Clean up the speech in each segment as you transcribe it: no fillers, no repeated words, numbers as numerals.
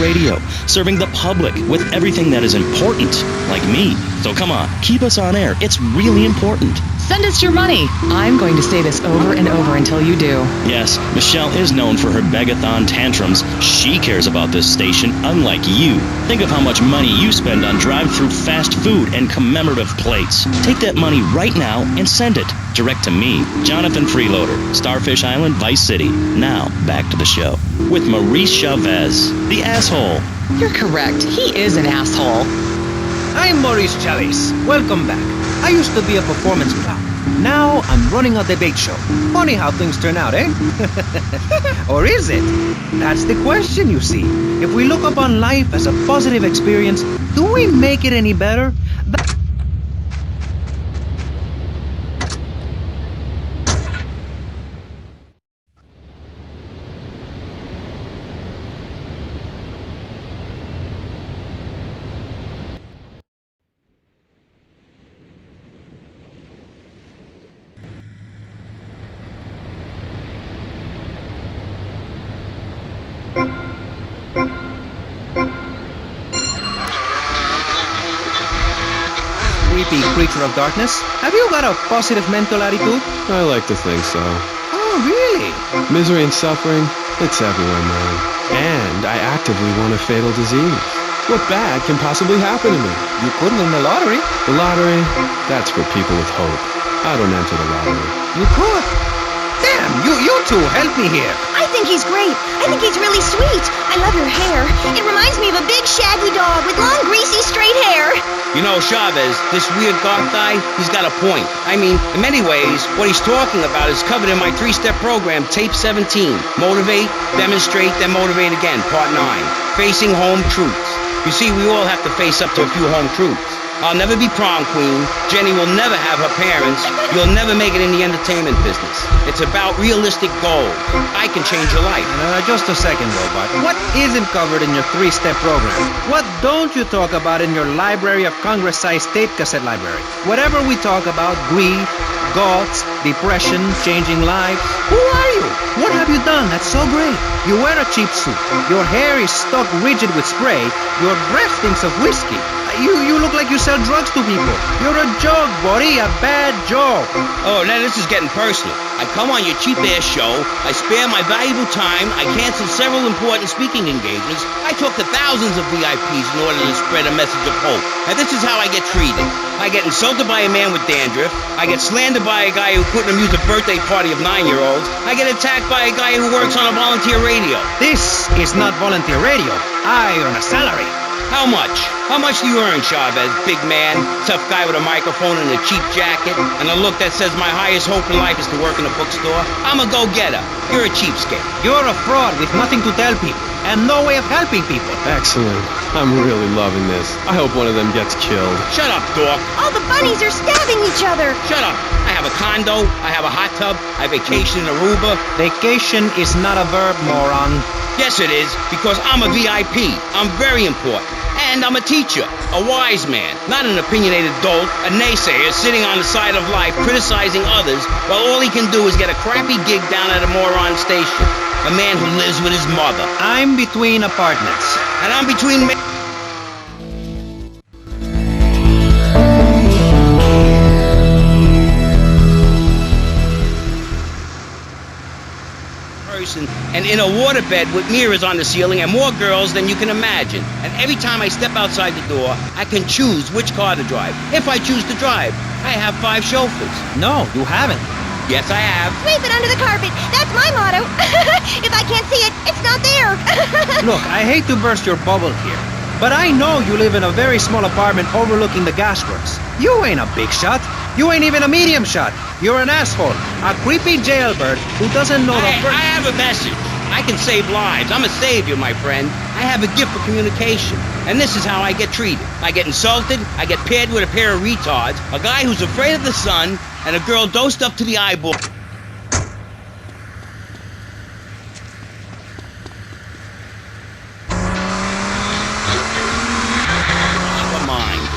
radio, serving the public with everything that is important, like me. So come on, keep us on air. It's really important. Send us your money. I'm going to say this over and over until you do. Yes, Michelle is known for her begathon tantrums. She cares about this station, unlike you. Think of how much money you spend on drive-through fast food and commemorative plates. Take that money right now and send it direct to me, Jonathan Freeloader, Starfish Island, Vice City. Now, back to the show with Maurice Chavez, the asshole. You're correct. He is an asshole. I'm Maurice Chavez. Welcome back. I used to be a performance clown. Now I'm running a debate show. Funny how things turn out, eh? Or is it? That's the question, you see. If we look upon life as a positive experience, do we make it any better? Creepy creature of darkness, have you got a positive mental attitude? I like to think so. Oh, really? Misery and suffering, it's everywhere, man. And I actively want a fatal disease. What bad can possibly happen to me? You could win the lottery. The lottery, that's for people with hope. I don't enter the lottery. You could. Damn, you two, help me here. I think he's great. I think he's really sweet. I love your hair. It reminds me of a big shaggy dog with long, greasy, straight hair. You know, Chavez, this weird goth guy, he's got a point. I mean, in many ways, what he's talking about is covered in my 3-step program, Tape 17. Motivate, demonstrate, then motivate again, Part 9. Facing home truths. You see, we all have to face up to a few home truths. I'll never be prom queen. Jenny will never have her parents. You'll never make it in the entertainment business. It's about realistic goals. I can change your life. Just a second, Robot. What isn't covered in your 3-step program? What don't you talk about in your Library of Congress-sized tape cassette library? Whatever we talk about, grief, goths, depression, changing lives. Who are you? What have you done that's so great? You wear a cheap suit. Your hair is stuck rigid with spray. Your breath stinks of whiskey. You look like you sell drugs to people. You're a joke, buddy. A bad joke. Oh, now this is getting personal. I come on your cheap-ass show. I spare my valuable time. I cancel several important speaking engagements. I talk to thousands of VIPs in order to spread a message of hope. And this is how I get treated. I get insulted by a man with dandruff. I get slandered by a guy who couldn't amuse a birthday party of 9-year-olds. I get attacked by a guy who works on a volunteer radio. This is not volunteer radio. I earn a salary. How much? How much do you earn, Chavez, big man, tough guy with a microphone and a cheap jacket, and a look that says my highest hope in life is to work in a bookstore? I'm a go-getter. You're a cheapskate. You're a fraud with nothing to tell people, and no way of helping people. Excellent. I'm really loving this. I hope one of them gets killed. Shut up, dork. All the bunnies are stabbing each other. Shut up. I have a condo, I have a hot tub, I vacation in Aruba. Vacation is not a verb, moron. Yes, it is, because I'm a VIP. I'm very important. And I'm a teacher, a wise man, not an opinionated dolt, a naysayer sitting on the side of life criticizing others while all he can do is get a crappy gig down at a moron station. A man who lives with his mother. I'm between apartments. And I'm between... and in a waterbed with mirrors on the ceiling and more girls than you can imagine. And every time I step outside the door, I can choose which car to drive. If I choose to drive, I have 5 chauffeurs. No, you haven't. Yes, I have. Sweep it under the carpet. That's my motto. If I can't see it, it's not there. Look, I hate to burst your bubble here, but I know you live in a very small apartment overlooking the gasworks. You ain't a big shot. You ain't even a medium shot. You're an asshole. A creepy jailbird who doesn't know the first... I have a message. I can save lives. I'm a savior, my friend. I have a gift for communication. And this is how I get treated. I get insulted. I get paired with a pair of retards. A guy who's afraid of the sun. And a girl dosed up to the eyeball.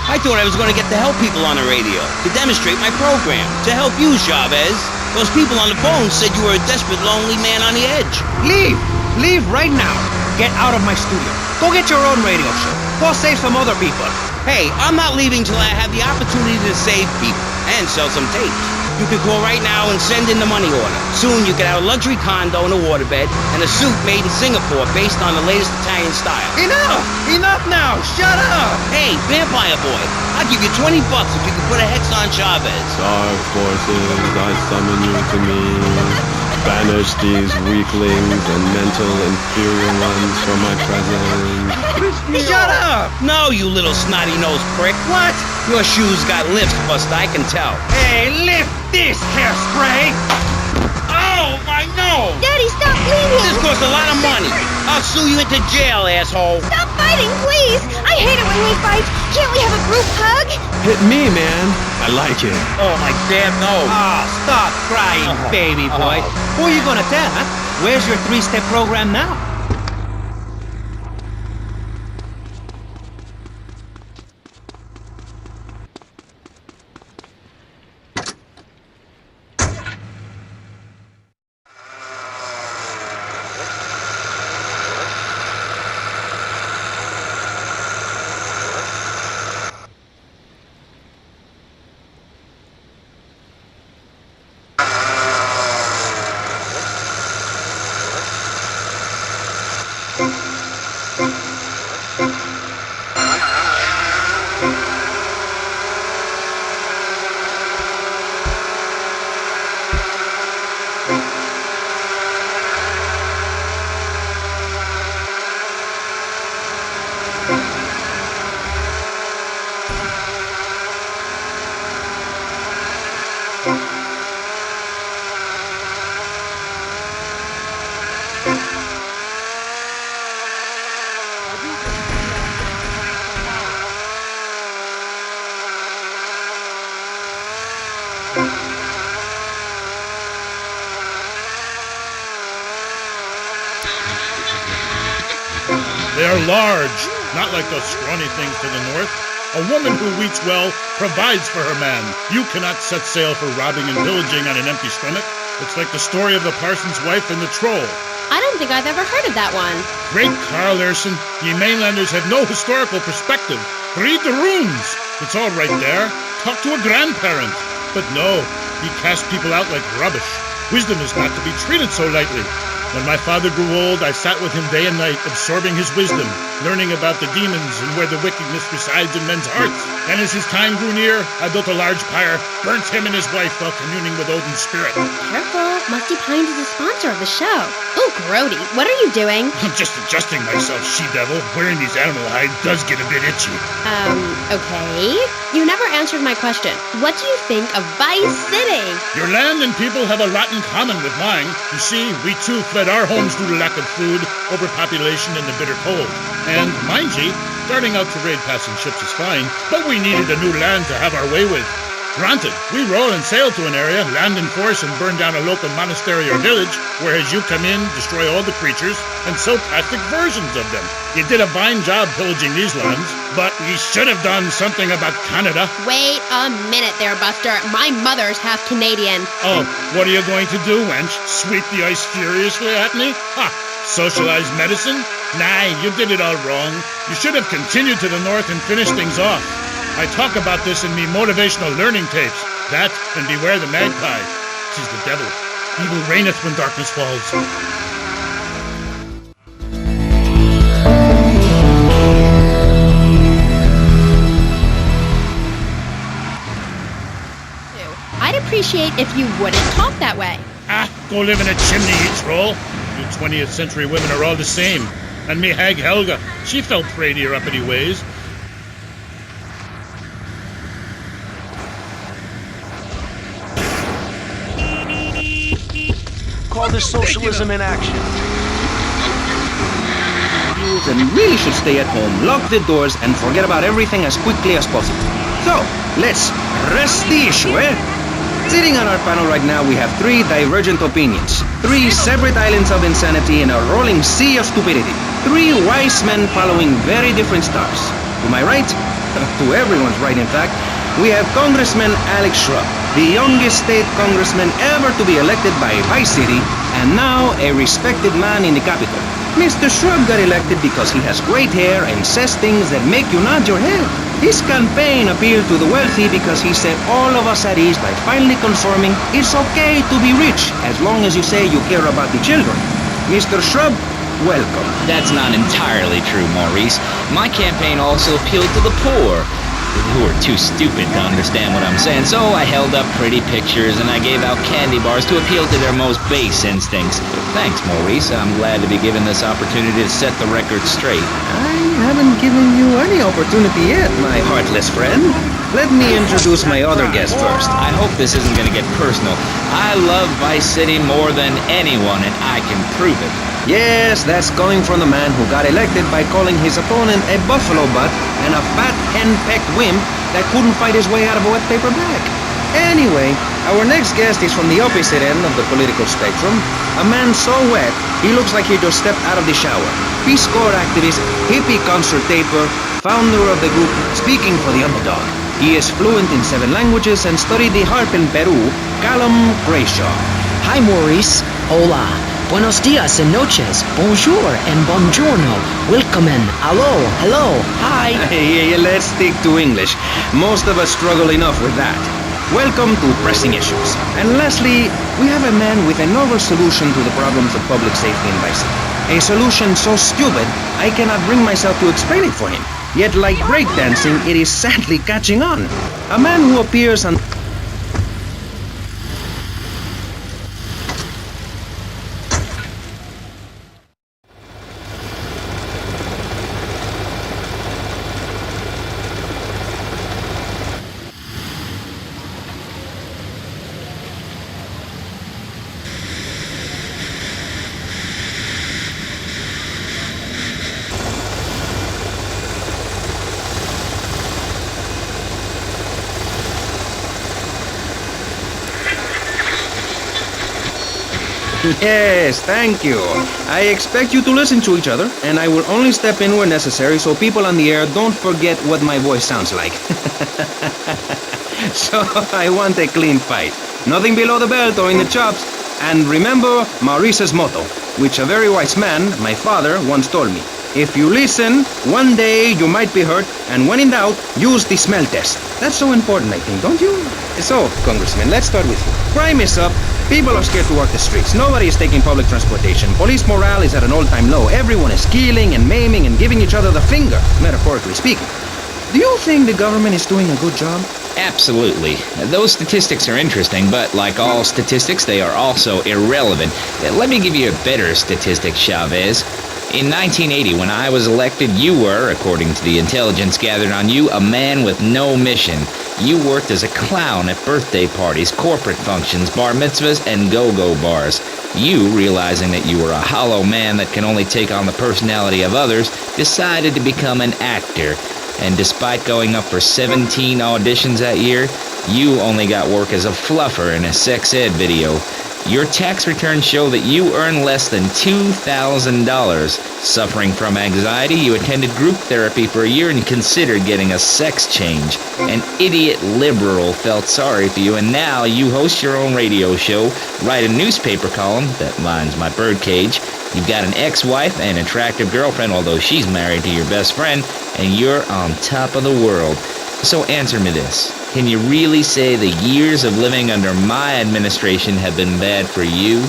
I thought I was going to get to help people on the radio, to demonstrate my program, to help you, Chavez. Those people on the phone said you were a desperate, lonely man on the edge. Leave! Leave right now! Get out of my studio! Go get your own radio show. Go save some other people. Hey, I'm not leaving till I have the opportunity to save people and sell some tapes. You could call right now and send in the money order. Soon you could have a luxury condo and a waterbed and a suit made in Singapore based on the latest Italian style. Enough! Enough now! Shut up! Hey, Vampire Boy, I'll give you $20 if you can put a hex on Chavez. Dark forces, I summon you to me. Banish these weaklings and mental inferior ones from my presence. Shut up! No, you little snotty-nosed prick. What? Your shoes got lifts, Buster, I can tell. Hey, lift this hairspray! Oh, my nose! Daddy, stop bleeding! This costs a lot of money. I'll sue you into jail, asshole. Stop fighting, please! I hate it when we fight. Can't we have a group hug? Hit me, man. I like it. Oh, my damn nose. Oh, stop crying, baby boy. Who are you gonna tell, huh? Where's your 3-step program now? They are large, not like those scrawny things to the north. A woman who eats well provides for her man. You cannot set sail for robbing and pillaging on an empty stomach. It's like the story of the parson's wife and the troll. I don't think I've ever heard of that one. Great Carl Erson, ye mainlanders have no historical perspective. Read the runes. It's all right there. Talk to a grandparent. But no, he cast people out like rubbish. Wisdom is not to be treated so lightly. When my father grew old, I sat with him day and night, absorbing his wisdom, learning about the demons and where the wickedness resides in men's hearts. And as his time grew near, I built a large pyre, burnt him and his wife while communing with Odin's spirit. Careful, Musty Pines is a sponsor of the show. Oh, Grody, what are you doing? I'm just adjusting myself, she-devil. Wearing these animal hides does get a bit itchy. Okay. You never answered my question. What do you think of Vice City? Your land and people have a lot in common with mine. You see, we too fled our homes due to lack of food, overpopulation, and the bitter cold. And, mind ye, starting out to raid passing ships is fine, but we needed a new land to have our way with. Granted, we roll and sail to an area, land in force, and burn down a local monastery or village, whereas you come in, destroy all the creatures, and sell plastic versions of them. You did a fine job pillaging these lands, but you should have done something about Canada. Wait a minute there, Buster. My mother's half Canadian. Oh, what are you going to do, wench? Sweep the ice furiously at me? Ha! Socialized medicine? Nah, you did it all wrong. You should have continued to the north and finished things off. I talk about this in me motivational learning tapes. That and beware the magpie. 'Tis the devil. Evil reigneth when darkness falls. I'd appreciate if you wouldn't talk that way. Ah, go live in a chimney, you troll. You 20th century women are all the same. And me hag Helga, she fell prey to your uppity ways. Call this socialism in action. And really should stay at home, lock the doors, and forget about everything as quickly as possible. So, let's rest the issue, eh? Sitting on our panel right now, we have 3 divergent opinions. 3 separate islands of insanity in a rolling sea of stupidity. 3 wise men following very different stars. To my right, to everyone's right in fact, we have Congressman Alex Shrub, the youngest state congressman ever to be elected by Vice City, and now a respected man in the capital. Mr. Shrub got elected because he has great hair and says things that make you nod your head. His campaign appealed to the wealthy because he set all of us at ease by finally confirming it's okay to be rich as long as you say you care about the children. Mr. Shrub, welcome. That's not entirely true, Maurice. My campaign also appealed to the poor, who are too stupid to understand what I'm saying, so I held up pretty pictures and I gave out candy bars to appeal to their most base instincts. Thanks, Maurice. I'm glad to be given this opportunity to set the record straight. I haven't given you any opportunity yet, my heartless friend. Let me introduce my other guest first. I hope this isn't going to get personal. I love Vice City more than anyone, and I can prove it. Yes, that's coming from the man who got elected by calling his opponent a buffalo butt and a fat hen-pecked wimp that couldn't fight his way out of a wet paper bag. Anyway, our next guest is from the opposite end of the political spectrum. A man so wet, he looks like he just stepped out of the shower. Peace Corps activist, hippie concert taper, founder of the group Speaking for the Underdog. He is fluent in 7 languages and studied the harp in Peru, Callum Grayshaw. Hi, Maurice. Hola. Buenos dias and noches. Bonjour and buongiorno. Willkommen. Hello. Hello. Hi. Hey, let's stick to English. Most of us struggle enough with that. Welcome to Pressing Issues. And lastly, we have a man with a novel solution to the problems of public safety in Vice City. A solution so stupid, I cannot bring myself to explain it for him. Yet like breakdancing, it is sadly catching on. A man who appears on... Yes, thank you. I expect you to listen to each other, and I will only step in where necessary so people on the air don't forget what my voice sounds like. So I want a clean fight. Nothing below the belt or in the chops. And remember Maurice's motto, which a very wise man, my father, once told me. If you listen, one day you might be hurt, and when in doubt, use the smell test. That's so important, I think, don't you? So, Congressman, let's start with you. Crime is up. People are scared to walk the streets. Nobody is taking public transportation. Police morale is at an all-time low. Everyone is killing and maiming and giving each other the finger, metaphorically speaking. Do you think the government is doing a good job? Absolutely. Those statistics are interesting, but like all statistics, they are also irrelevant. Let me give you a better statistic, Chavez. In 1980, when I was elected, you were, according to the intelligence gathered on you, a man with no mission. You worked as a clown at birthday parties, corporate functions, bar mitzvahs, and go-go bars. You, realizing that you were a hollow man that can only take on the personality of others, decided to become an actor. And despite going up for 17 auditions that year, you only got work as a fluffer in a sex ed video. Your tax returns show that you earn less than $2,000. Suffering from anxiety, you attended group therapy for a year and considered getting a sex change. An idiot liberal felt sorry for you, and now you host your own radio show, write a newspaper column that lines my birdcage. You've got an ex-wife and attractive girlfriend, although she's married to your best friend, and you're on top of the world. So answer me this. Can you really say the years of living under my administration have been bad for you?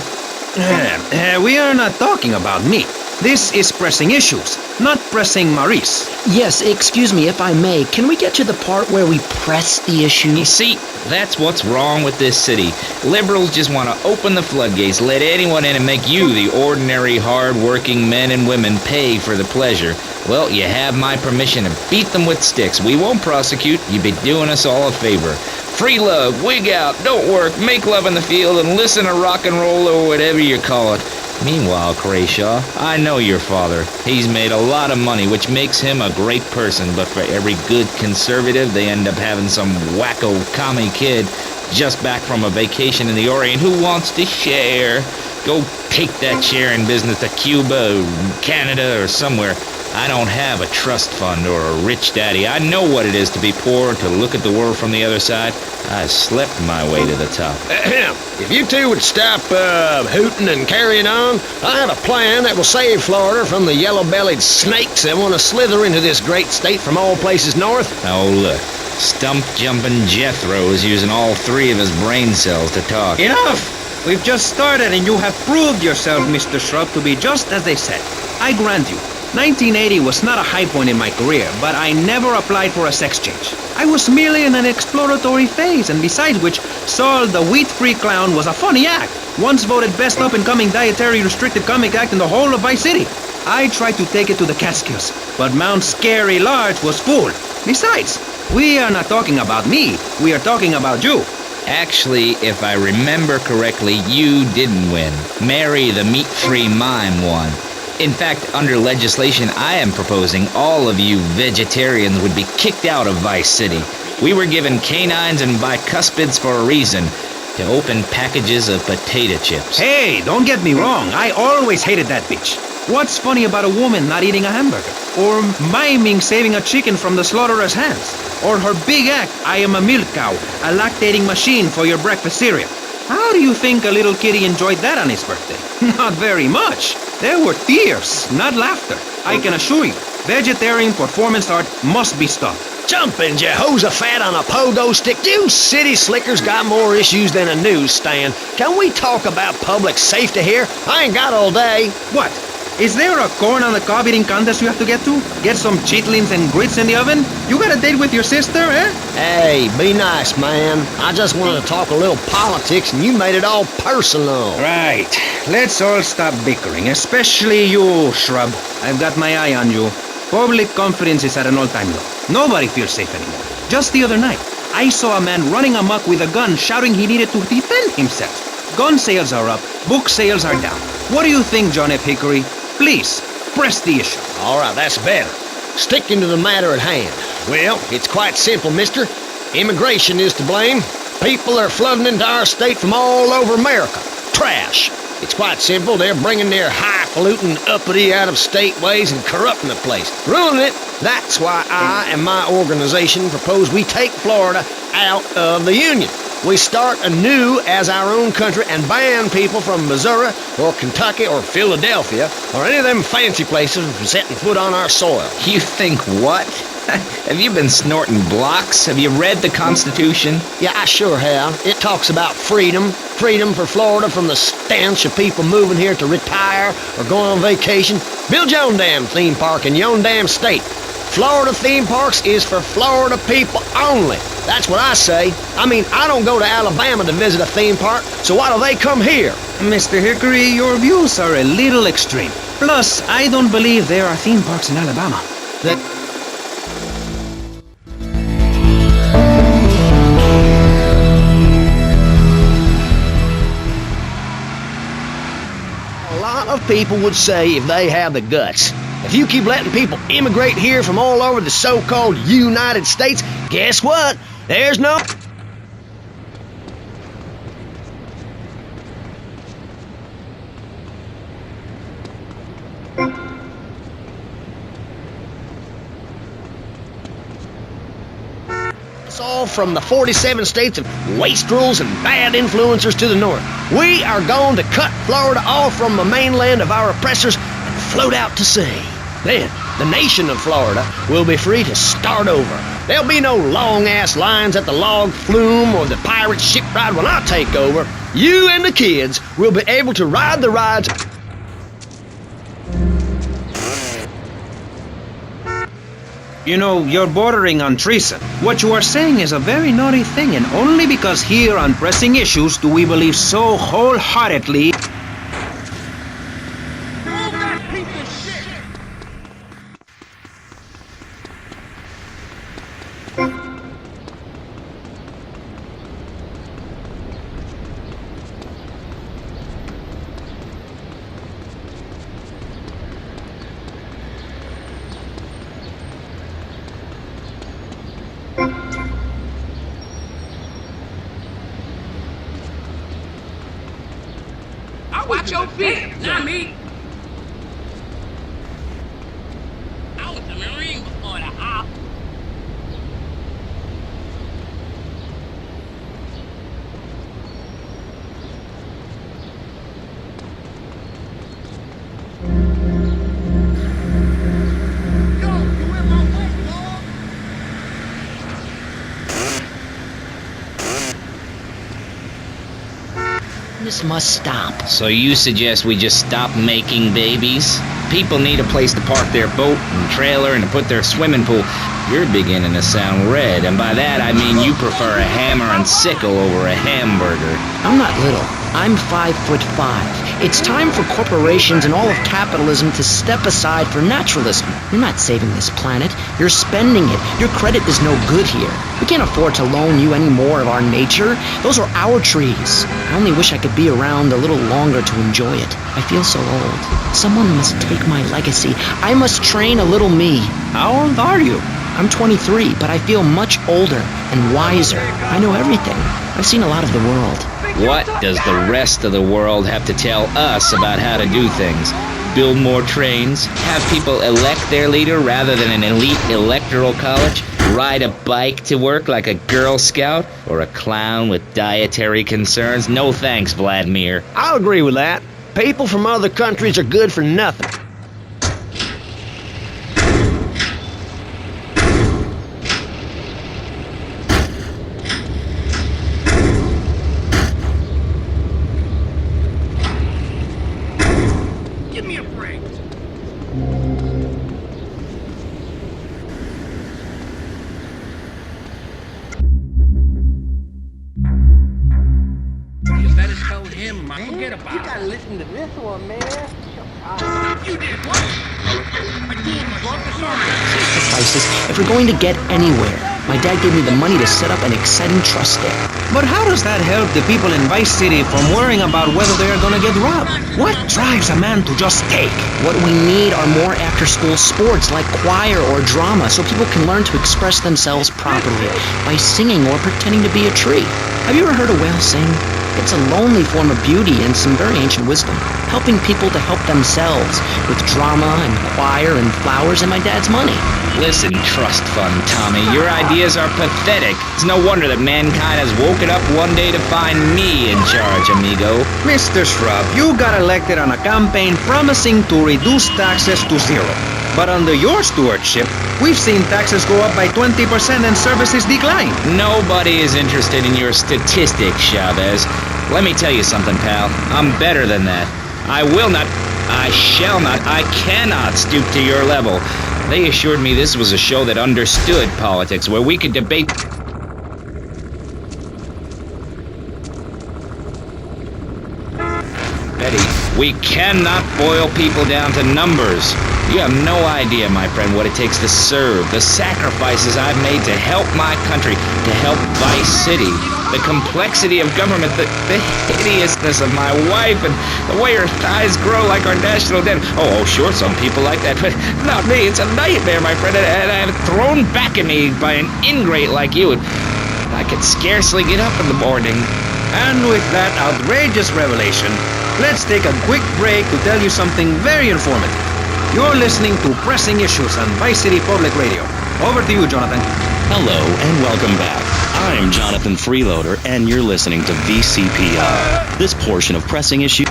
We are not talking about me. This is Pressing Issues, not Pressing Maurice. Yes, excuse me, if I may. Can we get to the part where we press the issue? You see, that's what's wrong with this city. Liberals just want to open the floodgates, let anyone in and make you, the ordinary, hard-working men and women, pay for the pleasure. Well, you have my permission to beat them with sticks. We won't prosecute. You'd be doing us all a favor. Free love, wig out, don't work, make love in the field, and listen to rock and roll or whatever you call it. Meanwhile, Grayshaw, I know your father. He's made a lot of money, which makes him a great person, but for every good conservative, they end up having some wacko commie kid just back from a vacation in the Orient who wants to share. Go take that share in business to Cuba or Canada or somewhere. I don't have a trust fund or a rich daddy. I know what it is to be poor, to look at the world from the other side. I slept my way to the top. If you two would stop hooting and carrying on, I have a plan that will save Florida from the yellow-bellied snakes that want to slither into this great state from all places north. Oh, look. Stump-jumping Jethro is using all 3 of his brain cells to talk. Enough! We've just started and you have proved yourself, Mr. Shrub, to be just as they said. I grant you, 1980 was not a high point in my career, but I never applied for a sex change. I was merely in an exploratory phase, and besides which, Saul the wheat-free clown was a funny act. Once voted best up-and-coming dietary restricted comic act in the whole of Vice City. I tried to take it to the Catskills, but Mount Scary Large was full. Besides, we are not talking about me, we are talking about you. Actually, if I remember correctly, you didn't win. Mary the meat-free mime won. In fact, under legislation I am proposing, all of you vegetarians would be kicked out of Vice City. We were given canines and bicuspids for a reason, to open packages of potato chips. Hey, don't get me wrong, I always hated that bitch. What's funny about a woman not eating a hamburger? Or miming saving a chicken from the slaughtherer's hands? Or her big act, I am a milk cow, a lactating machine for your breakfast cereal. How do you think a little kitty enjoyed that on his birthday? Not very much. There were tears, not laughter. I can assure you, vegetarian performance art must be stopped. Jumping Jehoshaphat on a pogo stick. You city slickers got more issues than a newsstand. Can we talk about public safety here? I ain't got all day. What? Is there a corn on the cob eating contest you have to get to? Get some chitlins and grits in the oven? You got a date with your sister, eh? Hey, be nice, man. I just wanted to talk a little politics and you made it all personal. Right. Let's all stop bickering, especially you, Shrub. I've got my eye on you. Public confidence is at an all-time low. Nobody feels safe anymore. Just the other night, I saw a man running amok with a gun shouting he needed to defend himself. Gun sales are up, book sales are down. What do you think, John F. Hickory? Please, press the issue. All right, that's better. Sticking to the matter at hand. Well, it's quite simple, mister. Immigration is to blame. People are flooding into our state from all over America. Trash. It's quite simple. They're bringing their highfalutin, uppity, out-of-state ways and corrupting the place. Ruining it. That's why I and my organization propose we take Florida out of the Union. We start anew as our own country and ban people from Missouri or Kentucky or Philadelphia or any of them fancy places from setting foot on our soil. You think what? Have you been snorting blocks? Have you read the Constitution? Yeah, I sure have. It talks about freedom. Freedom for Florida from the stench of people moving here to retire or going on vacation. Build your own damn theme park in your own damn state. Florida theme parks is for Florida people only. That's what I say. I mean, I don't go to Alabama to visit a theme park, so why do they come here? Mr. Hickory, your views are a little extreme. Plus, I don't believe there are theme parks in Alabama. A lot of people would say if they have the guts. If you keep letting people immigrate here from all over the so-called United States, guess what? There's no... It's all from the 47 states of wastrels and bad influencers to the north. We are going to cut Florida off from the mainland of our oppressors and float out to sea. Then, the nation of Florida will be free to start over. There'll be no long-ass lines at the log flume or the pirate shipyard when I take over. You and the kids will be able to ride the rides. You know, you're bordering on treason. What you are saying is a very naughty thing, and only because here on pressing issues do we believe so wholeheartedly. Watch your feet, not me. This must stop. So you suggest we just stop making babies? People need a place to park their boat and trailer and to put their swimming pool. You're beginning to sound red, and by that I mean you prefer a hammer and sickle over a hamburger. I'm not little. I'm 5'5". It's time for corporations and all of capitalism to step aside for naturalism. You're not saving this planet. You're spending it. Your credit is no good here. We can't afford to loan you any more of our nature. Those are our trees. I only wish I could be around a little longer to enjoy it. I feel so old. Someone must take my legacy. I must train a little me. How old are you? I'm 23, but I feel much older and wiser. I know everything. I've seen a lot of the world. What does the rest of the world have to tell us about how to do things? Build more trains? Have people elect their leader rather than an elite electoral college? Ride a bike to work like a Girl Scout? Or a clown with dietary concerns? No thanks, Vladimir. I'll agree with that. People from other countries are good for nothing. Give me a break. You better tell him. Forget about it. You gotta listen to this one, man. You did what? I told him I brought this Sacrifices if we're going to get anywhere. My dad gave me the money to set up an exciting trust there. But how does that help the people in Vice City from worrying about whether they are gonna get robbed? What drives a man to just take? What we need are more after-school sports like choir or drama so people can learn to express themselves properly by singing or pretending to be a tree. Have you ever heard a whale sing? It's a lonely form of beauty and some very ancient wisdom, helping people to help themselves with drama and choir and flowers and my dad's money. Listen, trust fund Tommy, your ideas are pathetic. It's no wonder that mankind has woken up one day to find me in charge, amigo. Mr. Shrub, you got elected on a campaign promising to reduce taxes to zero. But under your stewardship, we've seen taxes go up by 20% and services decline. Nobody is interested in your statistics, Chavez. Let me tell you something, pal. I'm better than that. I will not, I shall not, I cannot stoop to your level. They assured me this was a show that understood politics, where we could debate... Betty, we cannot boil people down to numbers. You have no idea, my friend, what it takes to serve, the sacrifices I've made to help my country, to help Vice City, the complexity of government, the hideousness of my wife, and the way her thighs grow like our national debt. Oh, sure, some people like that, but not me. It's a nightmare, my friend, and I have it thrown back at me by an ingrate like you. I could scarcely get up in the morning. And with that outrageous revelation, let's take a quick break to tell you something very informative. You're listening to Pressing Issues on Vice City Public Radio. Over to you, Jonathan. Hello and welcome back. I'm Jonathan Freeloader, and you're listening to VCPR. This portion of Pressing Issues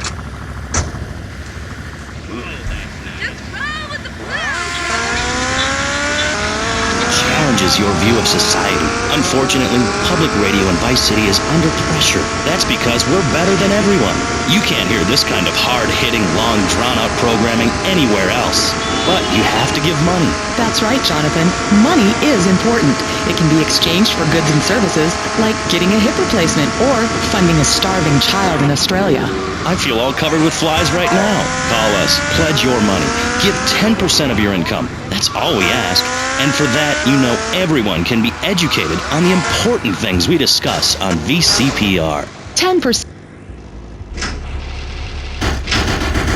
challenges your view of society. Unfortunately, public radio in Vice City is under pressure. That's because we're better than everyone. You can't hear this kind of hard-hitting, long, drawn-out programming anywhere else. But you have to give money. That's right, Jonathan. Money is important. It can be exchanged for goods and services, like getting a hip replacement or funding a starving child in Australia. I feel all covered with flies right now. Call us. Pledge your money. Give 10% of your income. That's all we ask. And for that, you know everyone can be educated on the important things we discuss on VCPR. 10%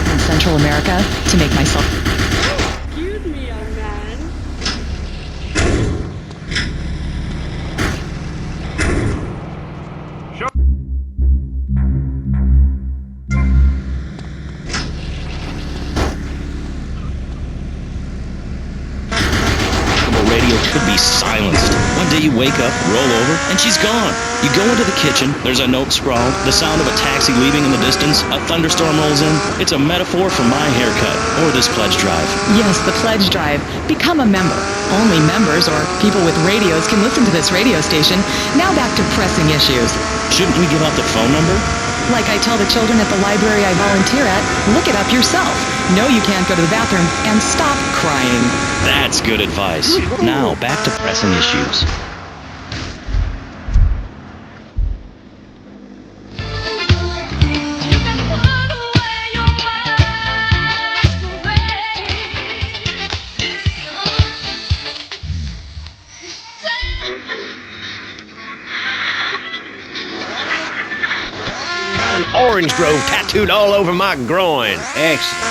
in Central America to make myself... Excuse me, young man. Radio could be silenced. One day you wake up, roll over, and she's gone. You go into the kitchen, there's a note scrawled, the sound of a taxi leaving in the distance, a thunderstorm rolls in. It's a metaphor for my haircut, or this pledge drive. Yes, the pledge drive. Become a member. Only members or people with radios can listen to this radio station. Now back to Pressing Issues. Shouldn't we give out the phone number? Like I tell the children at the library I volunteer at, look it up yourself. No, you can't go to the bathroom, and stop crying. That's good advice. Now, back to pressing issues. Orange grove tattooed all over my groin. Excellent.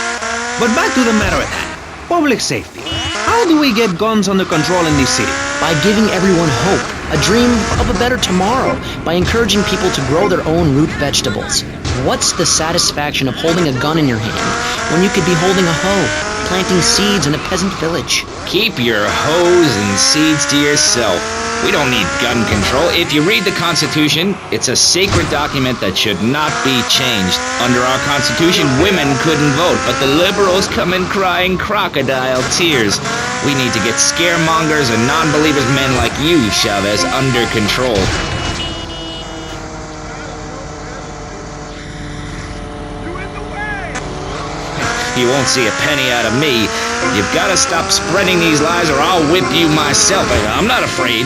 But back to the matter at hand. Public safety. How do we get guns under control in this city? By giving everyone hope, a dream of a better tomorrow, by encouraging people to grow their own root vegetables. What's the satisfaction of holding a gun in your hand when you could be holding a hoe, planting seeds in a peasant village? Keep your hoes and seeds to yourself. We don't need gun control. If you read the Constitution, it's a sacred document that should not be changed. Under our Constitution, women couldn't vote, but the liberals come in crying crocodile tears. We need to get scaremongers and non-believers men like you, Chavez, under control. You won't see a penny out of me. You've got to stop spreading these lies or I'll whip you myself. I'm not afraid.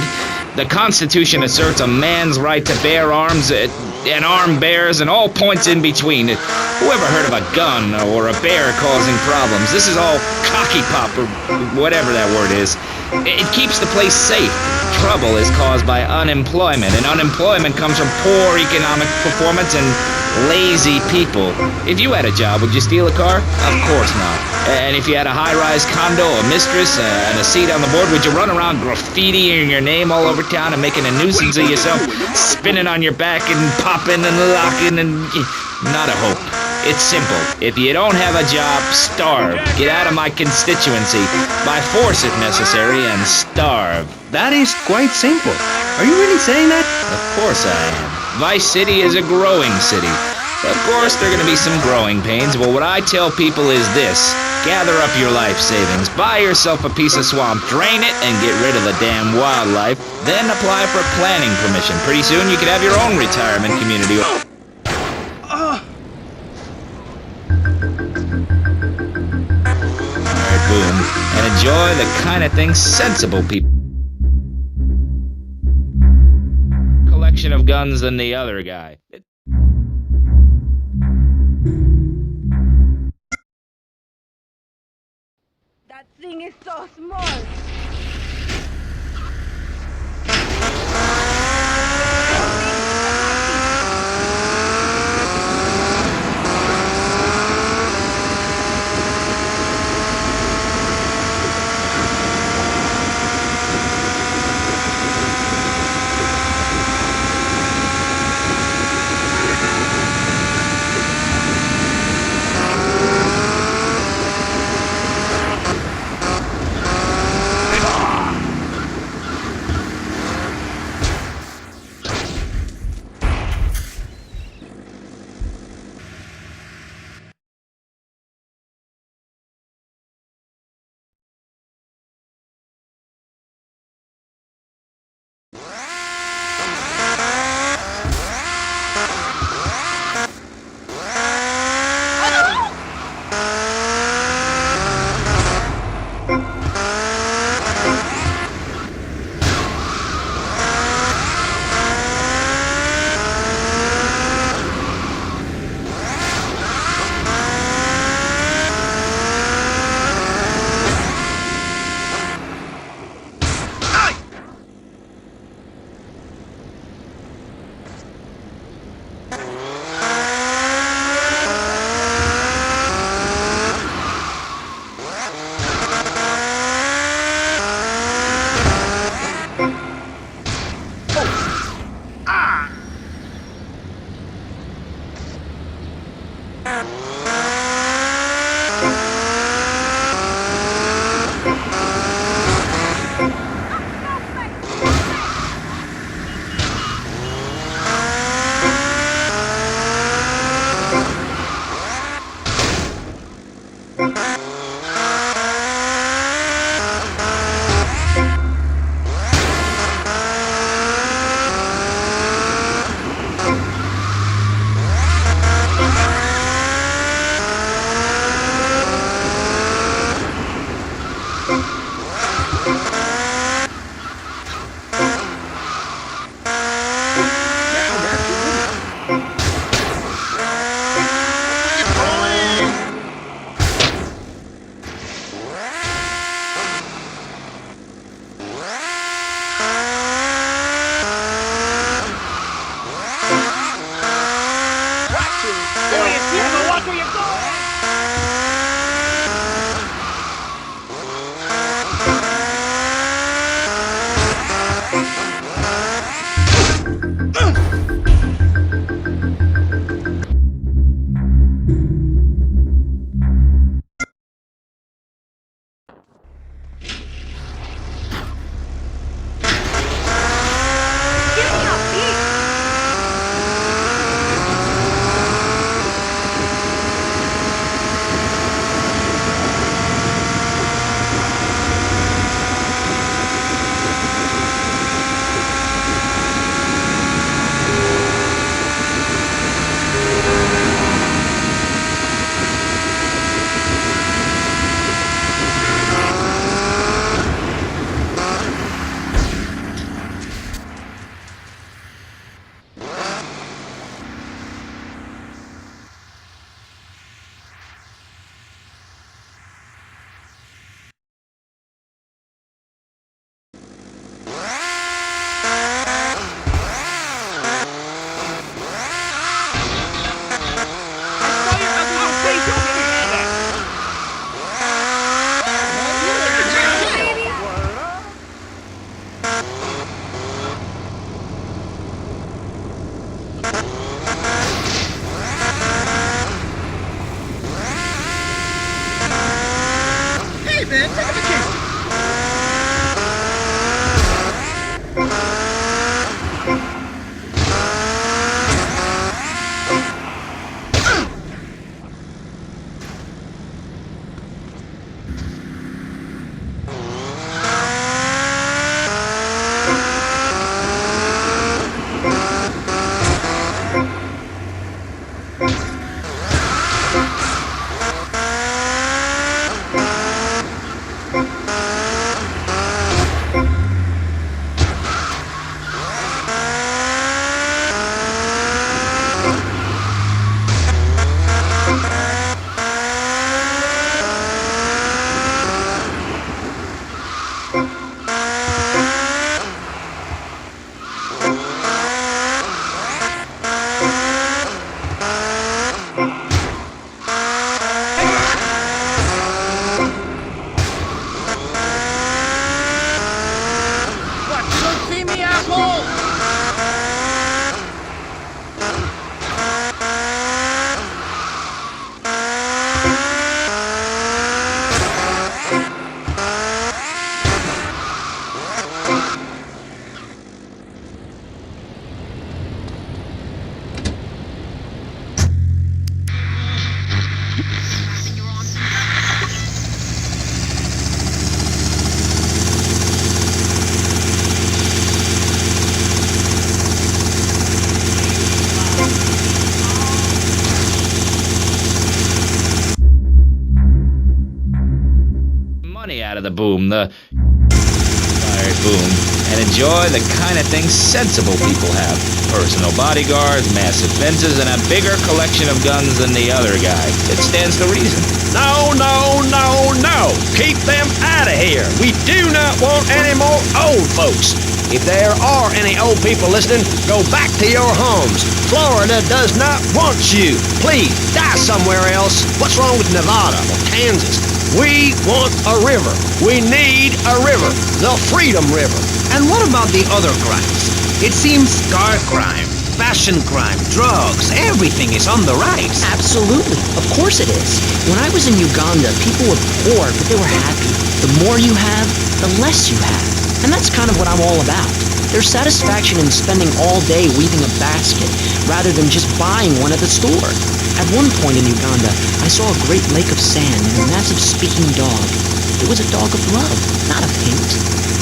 The Constitution asserts a man's right to bear arms and armed bears and all points in between. Whoever heard of a gun or a bear causing problems? This is all cocky pop or whatever that word is. It keeps the place safe. Trouble is caused by unemployment, and unemployment comes from poor economic performance and lazy people. If you had a job, would you steal a car? Of course not. And if you had a high-rise condo, a mistress, and a seat on the board, would you run around graffitiing your name all over town and making a nuisance of yourself, spinning on your back and popping and locking and... Not a hope. It's simple. If you don't have a job, starve. Get out of my constituency. By force if necessary, and starve. That is quite simple. Are you really saying that? Of course I am. Vice City is a growing city. Of course, there are going to be some growing pains, but what I tell people is this. Gather up your life savings, buy yourself a piece of swamp, drain it, and get rid of the damn wildlife. Then apply for planning permission. Pretty soon you could have your own retirement community. Alright, boom. And enjoy the kind of things sensible people. Collection of guns than the other guy. That thing is so small. Out of the boom, the fired boom, and enjoy the kind of things sensible people have. Personal bodyguards, massive fences, and a bigger collection of guns than the other guy. It stands to reason. No, no, no, no! Keep them out of here! We do not want any more old folks! If there are any old people listening, go back to your homes. Florida does not want you. Please, die somewhere else. What's wrong with Nevada or Kansas? We want a river. We need a river. The Freedom River. And what about the other crimes? It seems car crime, fashion crime, drugs, everything is on the rise. Absolutely. Of course it is. When I was in Uganda, people were poor, but they were happy. The more you have, the less you have. And that's kind of what I'm all about. There's satisfaction in spending all day weaving a basket rather than just buying one at the store. At one point in Uganda, I saw a great lake of sand and a massive speaking dog. It was a dog of love, not of hate.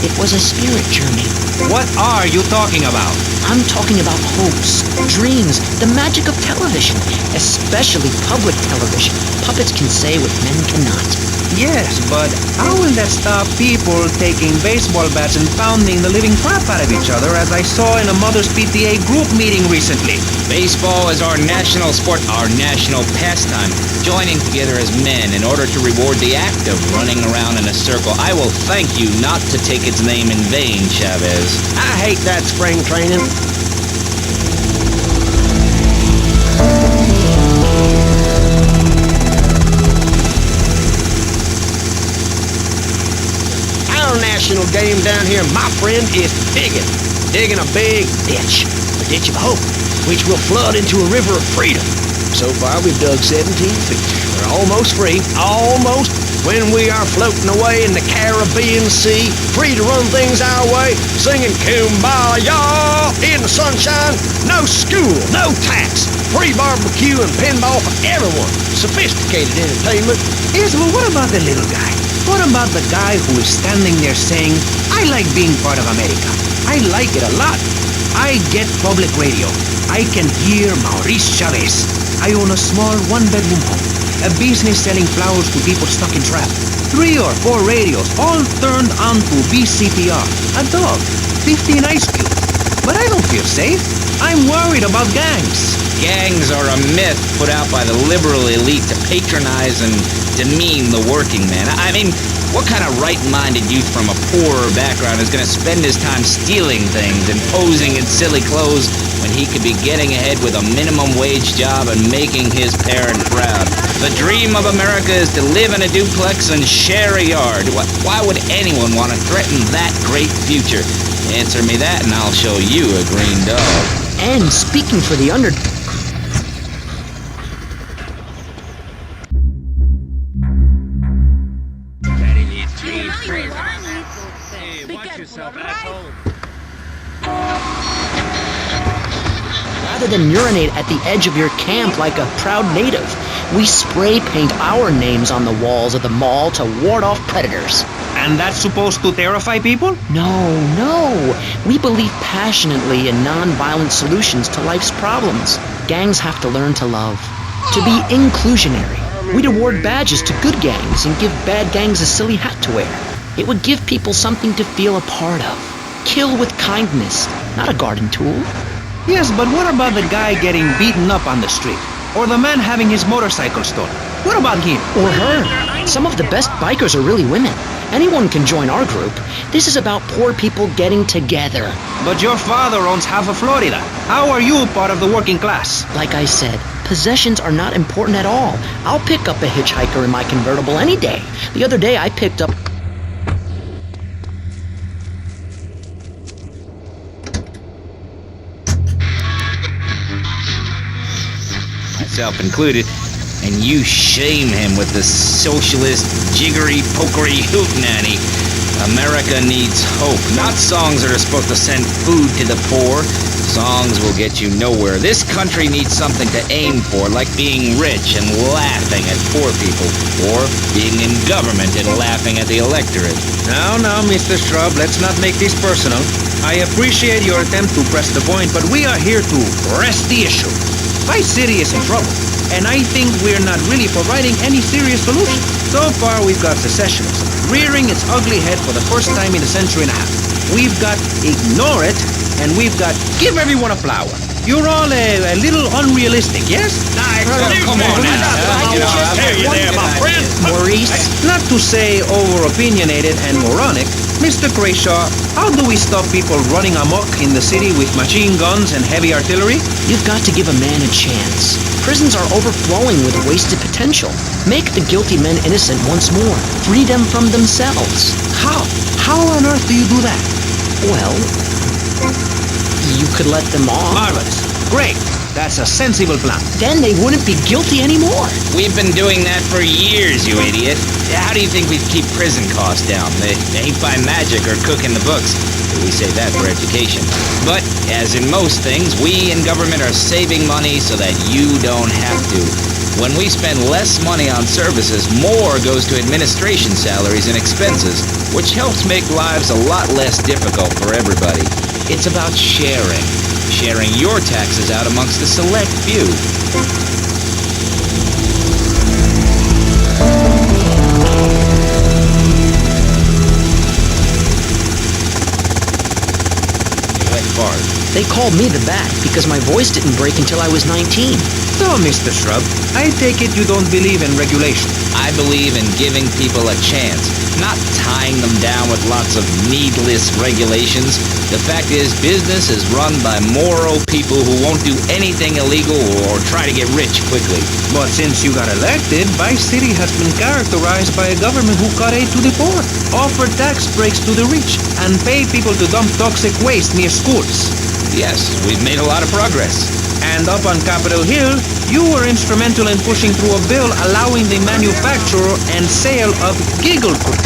It was a spirit journey. What are you talking about? I'm talking about hopes, dreams, the magic of television, especially public television. Puppets can say what men cannot. Yes, but how will that stop people taking baseball bats and pounding the living crap out of each other, as I saw in a Mother's PTA group meeting recently? Baseball is our national sport, our national pastime. Joining together as men in order to reward the act of running around in a circle. I will thank you not to take its name in vain, Chavez. I hate that spring training. Our national game down here, my friend, is bigot. digging a big ditch. A ditch of hope, which will flood into a river of freedom. So far, we've dug 17 feet. We're almost free. Almost. When we are floating away in the Caribbean Sea, free to run things our way, singing Kumbaya in the sunshine. No school, no tax. Free barbecue and pinball for everyone. Sophisticated entertainment. Yes, but what about the little guy? What about the guy who is standing there saying, I like being part of America. I like it a lot. I get public radio. I can hear Maurice Chavez. I own a small one-bedroom home. A business selling flowers to people stuck in traffic. 3 or 4 radios, all turned on to BCPR. A dog. 15 ice cubes. But I don't feel safe. I'm worried about gangs. Gangs are a myth put out by the liberal elite to patronize and demean the working man. I mean, what kind of right-minded youth from a poorer background is going to spend his time stealing things and posing in silly clothes when he could be getting ahead with a minimum wage job and making his parent proud? The dream of America is to live in a duplex and share a yard. Why would anyone want to threaten that great future? Answer me that and I'll show you a green dog. And speaking for the under... Rather than urinate at the edge of your camp like a proud native, we spray paint our names on the walls of the mall to ward off predators. And that's supposed to terrify people? No. We believe passionately in non-violent solutions to life's problems. Gangs have to learn to love, to be inclusionary. We'd award badges to good gangs and give bad gangs a silly hat to wear. It would give people something to feel a part of. Kill with kindness, not a garden tool. Yes, but what about the guy getting beaten up on the street? Or the man having his motorcycle stolen? What about him? Or her. Some of the best bikers are really women. Anyone can join our group. This is about poor people getting together. But your father owns half of Florida. How are you part of the working class? Like I said, possessions are not important at all. I'll pick up a hitchhiker in my convertible any day. The other day I picked up... myself included, and you shame him with the socialist, jiggery, pokery hootenanny. America needs hope, not songs that are supposed to send food to the poor. Songs will get you nowhere. This country needs something to aim for, like being rich and laughing at poor people, or being in government and laughing at the electorate. Now, Mr. Shrub, let's not make this personal. I appreciate your attempt to press the point, but we are here to press the issue. My city is in trouble, and I think we're not really providing any serious solution. So far, we've got secessionism rearing its ugly head for the first time in a century and a half. We've got ignore it, and we've got give everyone a flower. You're all a little unrealistic, yes? Come on now. Hey, you there, my friend? Maurice? Not to say over-opinionated and moronic, Mr. Grayshaw, how do we stop people running amok in the city with machine guns and heavy artillery? You've got to give a man a chance. Prisons are overflowing with wasted potential. Make the guilty men innocent once more. Free them from themselves. How? How on earth do you do that? Well, you could let them off. Marvelous. Great. That's a sensible plan. Then they wouldn't be guilty anymore. We've been doing that for years, you idiot. How do you think we'd keep prison costs down? They ain't by magic or cooking the books. We say that for education. But, as in most things, we in government are saving money so that you don't have to. When we spend less money on services, more goes to administration salaries and expenses, which helps make lives a lot less difficult for everybody. It's about sharing. Sharing your taxes out amongst a select few. They called me the Bat because my voice didn't break until I was 19. So, Mr. Shrub, I take it you don't believe in regulation. I believe in giving people a chance. not tying them down with lots of needless regulations. The fact is, business is run by moral people who won't do anything illegal or try to get rich quickly. But since you got elected, Vice City has been characterized by a government who cut aid to the poor, offered tax breaks to the rich, and paid people to dump toxic waste near schools. Yes, we've made a lot of progress. And up on Capitol Hill, you were instrumental in pushing through a bill allowing the manufacture and sale of giggle food.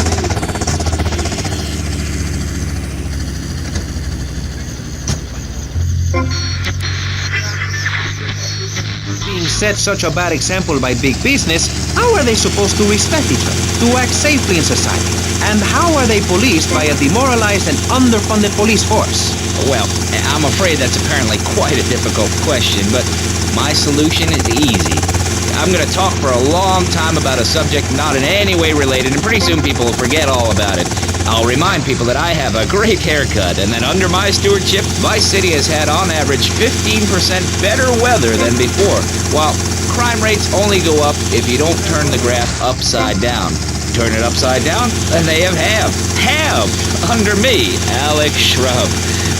Being set such a bad example by big business, how are they supposed to respect each other, to act safely in society? And how are they policed by a demoralized and underfunded police force? Well, I'm afraid that's apparently quite a difficult question, but my solution is easy. I'm going to talk for a long time about a subject not in any way related, and pretty soon people will forget all about it. I'll remind people that I have a great haircut, and that under my stewardship, Vice City has had on average 15% better weather than before, while crime rates only go up if you don't turn the graph upside down. Turn it upside down, and they have under me, Alex Shrub.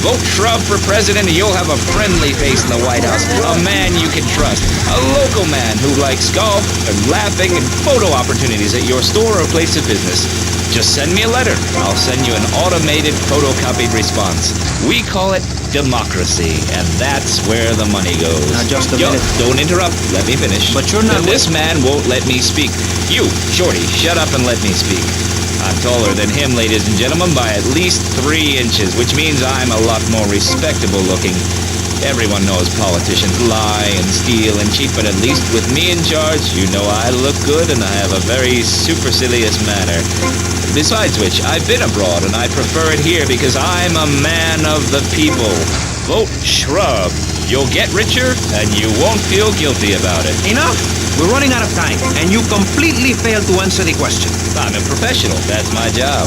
Vote Shrub for president and you'll have a friendly face in the White House, a man you can trust, a local man who likes golf and laughing and photo opportunities at your store or place of business. Just send me a letter. I'll send you an automated photocopied response. We call it democracy, and that's where the money goes. Now just a minute. Don't interrupt. Let me finish. But you're not... This man won't let me speak. You, Shorty, shut up and let me speak. I'm taller than him, ladies and gentlemen, by at least 3 inches, which means I'm a lot more respectable looking. Everyone knows politicians lie and steal and cheat, but at least with me in charge, you know I look good and I have a very supercilious manner. Besides which, I've been abroad and I prefer it here because I'm a man of the people. Vote Shrub. You'll get richer and you won't feel guilty about it. Enough! We're running out of time, and you completely failed to answer the question. I'm a professional. That's my job.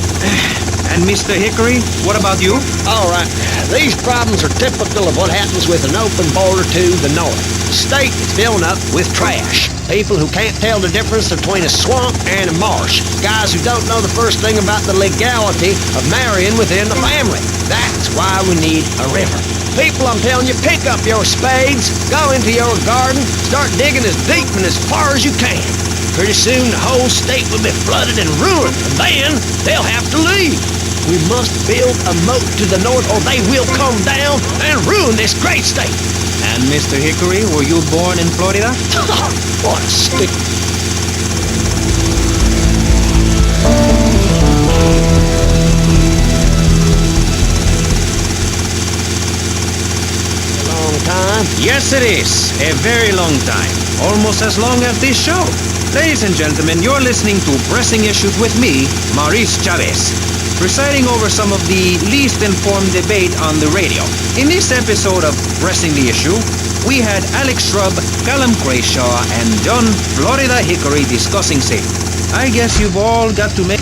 And Mr. Hickory, what about you? All right. These problems are typical of what happens with an open border to the north. The state is filling up with trash. People who can't tell the difference between a swamp and a marsh. Guys who don't know the first thing about the legality of marrying within the family. That's why we need a river. People, I'm telling you, pick up your spades, go into your garden, start digging as deep and as far as you can. Pretty soon the whole state will be flooded and ruined, and then they'll have to leave. We must build a moat to the north or they will come down and ruin this great state. And Mr. Hickory, were you born in Florida? What a stick. Time? Yes, it is. A very long time. Almost as long as this show. Ladies and gentlemen, you're listening to Pressing Issues with me, Maurice Chavez, presiding over some of the least informed debate on the radio. In this episode of Pressing the Issue, we had Alex Shrub, Callum Crayshaw, and John Florida Hickory discussing safety. I guess you've all got to make...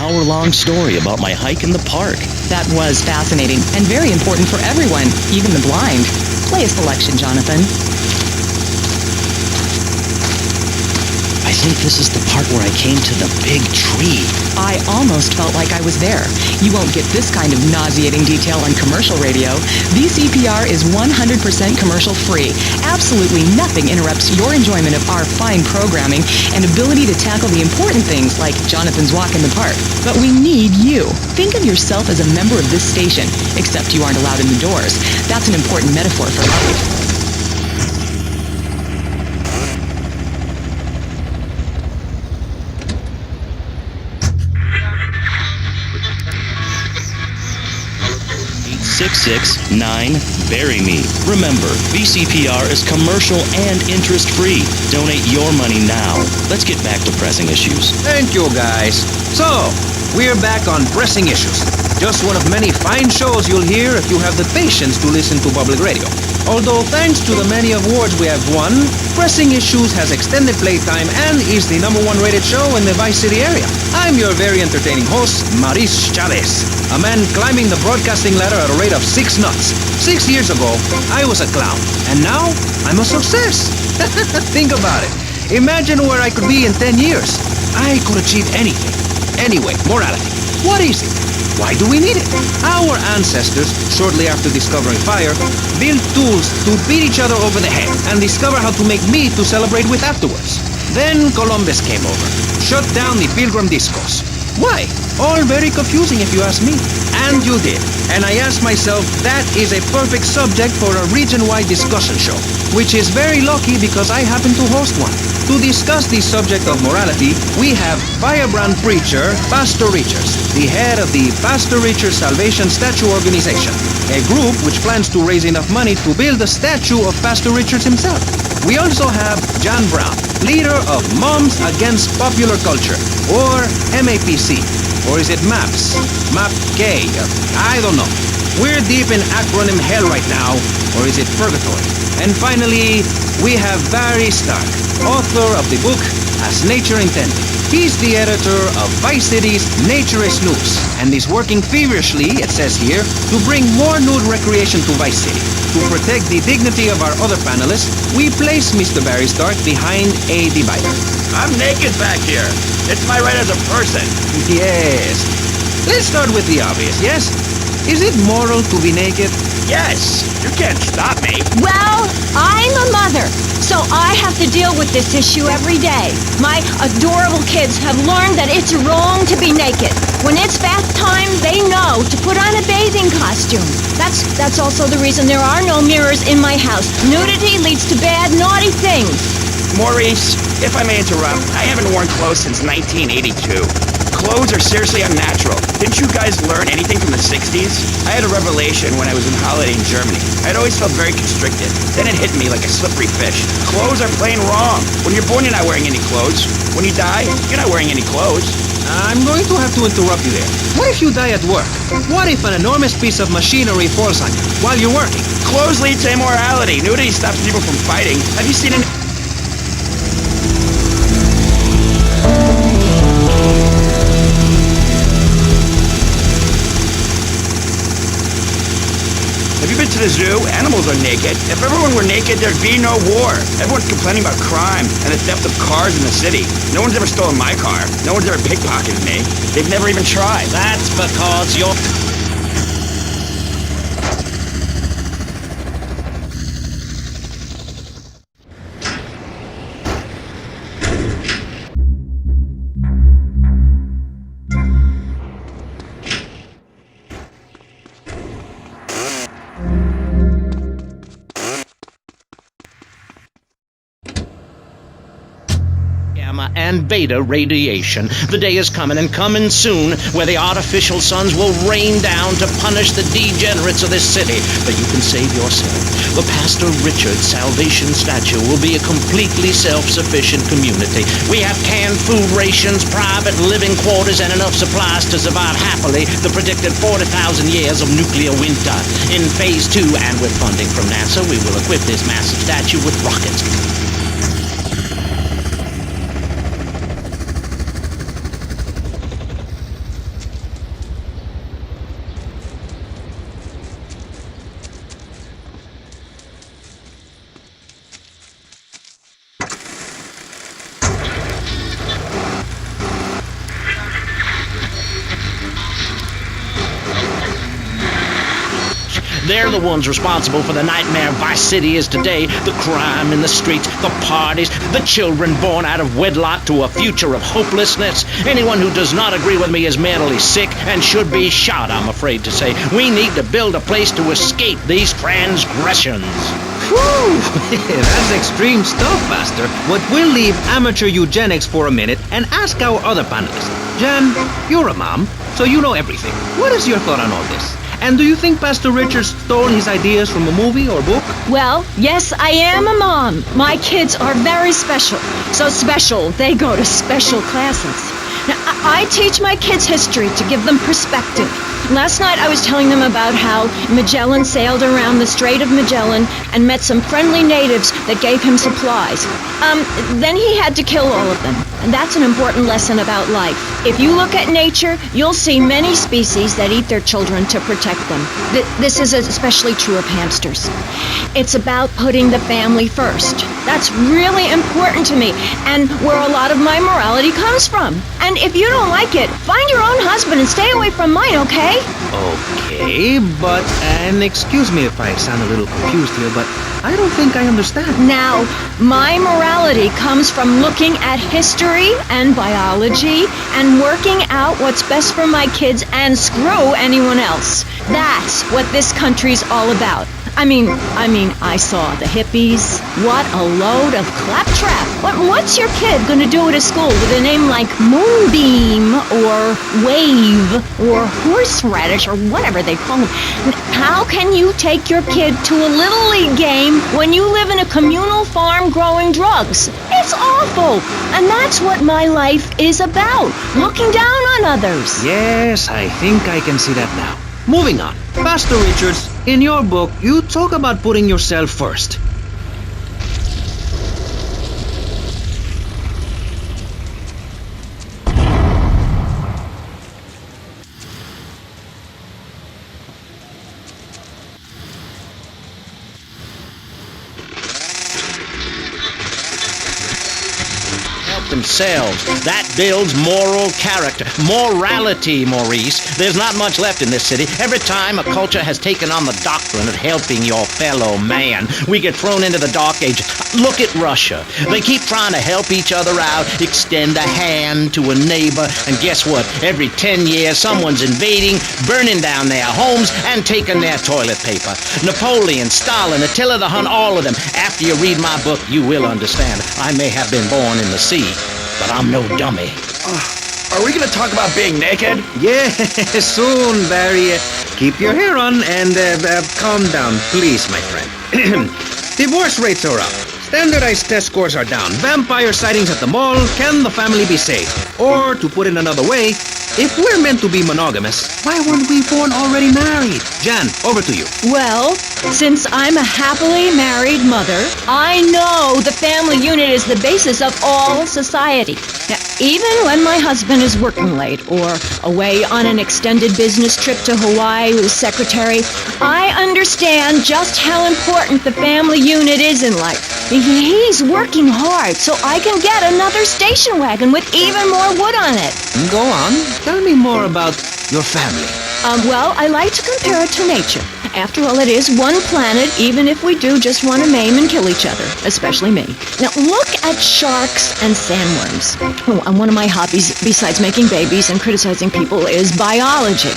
Hour-long story about my hike in the park. That was fascinating and very important for everyone, even the blind. Play a selection, Jonathan. I think this is the part where I came to the big tree. I almost felt like I was there. You won't get this kind of nauseating detail on commercial radio. VCPR is 100% commercial-free. Absolutely nothing interrupts your enjoyment of our fine programming and ability to tackle the important things like Jonathan's walk in the park. But we need you. Think of yourself as a member of this station, except you aren't allowed in the doors. That's an important metaphor for life. 866-9 Bury Me. Remember, VCPR is commercial and interest-free. Donate your money now. Let's get back to pressing issues. Thank you, guys. So, we're back on Pressing Issues. Just one of many fine shows you'll hear if you have the patience to listen to public radio. Although thanks to the many awards we have won, Pressing Issues has extended playtime and is the #1 rated show in the Vice City area. I'm your very entertaining host, Maurice Chavez, a man climbing the broadcasting ladder at a rate of 6 knots. 6 years ago, I was a clown, and now I'm a success. Think about it. Imagine where I could be in 10 years. I could achieve anything. Anyway, morality. What is it? Why do we need it? Our ancestors, shortly after discovering fire, built tools to beat each other over the head and discover how to make meat to celebrate with afterwards. Then Columbus came over, shut down the Pilgrim Discourse. Why? All very confusing if you ask me. And you did. And I asked myself, that is a perfect subject for a region-wide discussion show, which is very lucky because I happen to host one. To discuss the subject of morality, we have firebrand preacher Pastor Richards, the head of the Pastor Richards Salvation Statue Organization, a group which plans to raise enough money to build a statue of Pastor Richards himself. We also have John Brown, leader of Moms Against Popular Culture, or MAPC. Or is it MAPS? MAPK? I don't know. We're deep in acronym hell right now, or is it purgatory? And finally, we have Barry Stark, author of the book As Nature Intended. He's the editor of Vice City's Naturist News, and is working feverishly, it says here, to bring more nude recreation to Vice City. To protect the dignity of our other panelists, we place Mr. Barry Stark behind a divider. I'm naked back here. It's my right as a person. Yes. Let's start with the obvious, yes? Is it moral to be naked? Yes. You can't stop me. Well, I'm a mother, so I have to deal with this issue every day. My adorable kids have learned that it's wrong to be naked. When it's bath time, they know to put on a bathing costume. That's also the reason there are no mirrors in my house. Nudity leads to bad, naughty things. Maurice, if I may interrupt, I haven't worn clothes since 1982. Clothes are seriously unnatural. Didn't you guys learn anything from the 60s? I had a revelation when I was on holiday in Germany. I'd always felt very constricted. Then it hit me like a slippery fish. Clothes are plain wrong. When you're born, you're not wearing any clothes. When you die, you're not wearing any clothes. I'm going to have to interrupt you there. What if you die at work? What if an enormous piece of machinery falls on you while you're working? Clothes lead to immorality. Nudity stops people from fighting. Have you seen an... Have you been to the zoo? Animals are naked. If everyone were naked, there'd be no war. Everyone's complaining about crime and the theft of cars in the city. No one's ever stolen my car. No one's ever pickpocketed me. They've never even tried. That's because you're... and beta radiation. The day is coming and coming soon where the artificial suns will rain down to punish the degenerates of this city. But you can save yourself. The Pastor Richard Salvation Statue will be a completely self-sufficient community. We have canned food rations, private living quarters, and enough supplies to survive happily the predicted 40,000 years of nuclear winter. In Phase 2, and with funding from NASA, we will equip this massive statue with rockets. They're the ones responsible for the nightmare Vice City is today. The crime in the streets, the parties, the children born out of wedlock to a future of hopelessness. Anyone who does not agree with me is mentally sick and should be shot, I'm afraid to say. We need to build a place to escape these transgressions. Whew! That's extreme stuff, Pastor. But we'll leave amateur eugenics for a minute and ask our other panelists. Jan, you're a mom, so you know everything. What is your thought on all this? And do you think Pastor Richard stole his ideas from a movie or book? Well, yes, I am a mom. My kids are very special. So special, they go to special classes. Now, I teach my kids history to give them perspective. Last night I was telling them about how Magellan sailed around the Strait of Magellan and met some friendly natives that gave him supplies. Then he had to kill all of them. And that's an important lesson about life. If you look at nature, you'll see many species that eat their children to protect them. This is especially true of hamsters. It's about putting the family first. That's really important to me, and where a lot of my morality comes from. And if you don't like it, find your own husband and stay away from mine, okay? Okay, but, and excuse me if I sound a little confused here, but I don't think I understand. Now, my morality comes from looking at history and biology and working out what's best for my kids and screw anyone else. That's what this country's all about. I mean, I saw the hippies. What a load of claptrap. What's your kid gonna do at a school with a name like Moonbeam or Wave or Horseradish or whatever they call them? How can you take your kid to a Little League game when you live in a communal farm growing drugs? It's awful. And that's what my life is about. Looking down on others. Yes, I think I can see that now. Moving on. Pastor Richards, in your book, you talk about putting yourself first. Themselves. That builds moral character. Morality, Maurice. There's not much left in this city. Every time a culture has taken on the doctrine of helping your fellow man, we get thrown into the dark ages. Look at Russia. They keep trying to help each other out, extend a hand to a neighbor, and guess what? Every 10 years, someone's invading, burning down their homes, and taking their toilet paper. Napoleon, Stalin, Attila the Hun, all of them. After you read my book, you will understand. I may have been born in the sea, but I'm no dummy. Are we gonna talk about being naked? Yeah, soon, Barry. Keep your hair on and calm down, please, my friend. Divorce rates are up. Standardized test scores are down. Vampire sightings at the mall. Can the family be saved? Or, to put it another way, if we're meant to be monogamous, why weren't we born already married? Jan, over to you. Well, since I'm a happily married mother, I know the family unit is the basis of all society. Now, even when my husband is working late or away on an extended business trip to Hawaii with his secretary, I understand just how important the family unit is in life. He's working hard so I can get another station wagon with even more wood on it. Go on. Tell me more about your family. Well, I like to compare it to nature. After all, it is one planet, even if we do just want to maim and kill each other, especially me. Now, look at sharks and sandworms. And one of my hobbies, besides making babies and criticizing people, is biology.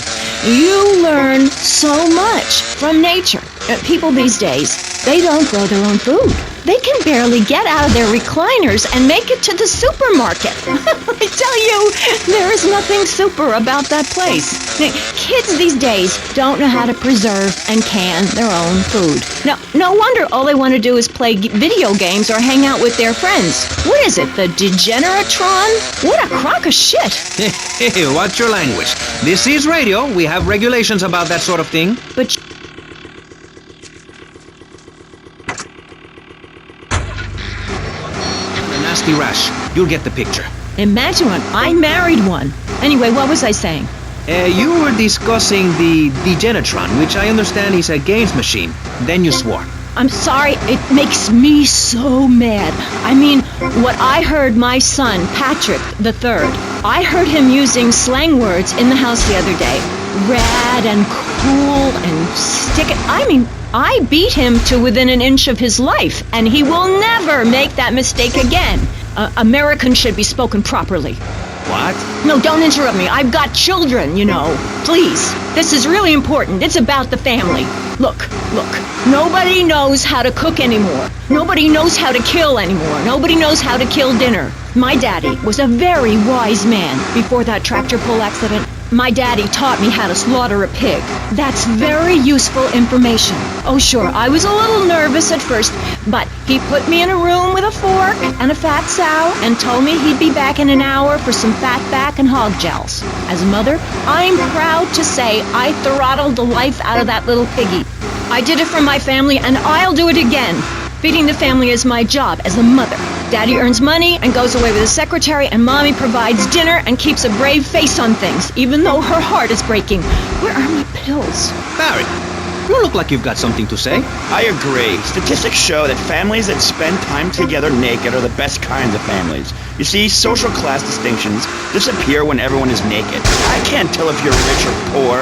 You learn so much from nature. People these days, they don't grow their own food. They can barely get out of their recliners and make it to the supermarket. I tell you, there is nothing super about that place. Kids these days don't know how to preserve and can their own food. Now, no wonder all they want to do is play video games or hang out with their friends. What is it, the Degeneratron? What a crock of shit. Hey, watch your language. This is radio. We have regulations about that sort of thing. But nasty rash. You'll get the picture. Imagine one. I married one. Anyway, what was I saying? You were discussing the Degenatron, which I understand is a games machine. Then you swore. I'm sorry, it makes me so mad. I mean, what I heard my son, Patrick III, I heard him using slang words in the house the other day. Rad and cool and stick it. I mean, I beat him to within an inch of his life, and he will never make that mistake again. Americans should be spoken properly. What? No, don't interrupt me. I've got children, you know. Please. This is really important. It's about the family. Look. Nobody knows how to cook anymore. Nobody knows how to kill anymore. Nobody knows how to kill dinner. My daddy was a very wise man before that tractor pull accident. My daddy taught me how to slaughter a pig. That's very useful information. Oh, sure, I was a little nervous at first, but he put me in a room with a fork and a fat sow and told me he'd be back in an hour for some fat back and hog gels. As a mother, I'm proud to say I throttled the life out of that little piggy. I did it for my family, and I'll do it again. Feeding the family is my job as a mother. Daddy earns money and goes away with his secretary, and Mommy provides dinner and keeps a brave face on things, even though her heart is breaking. Where are my pills? Barry, you look like you've got something to say. I agree. Statistics show that families that spend time together naked are the best kinds of families. You see, social class distinctions disappear when everyone is naked. I can't tell if you're rich or poor,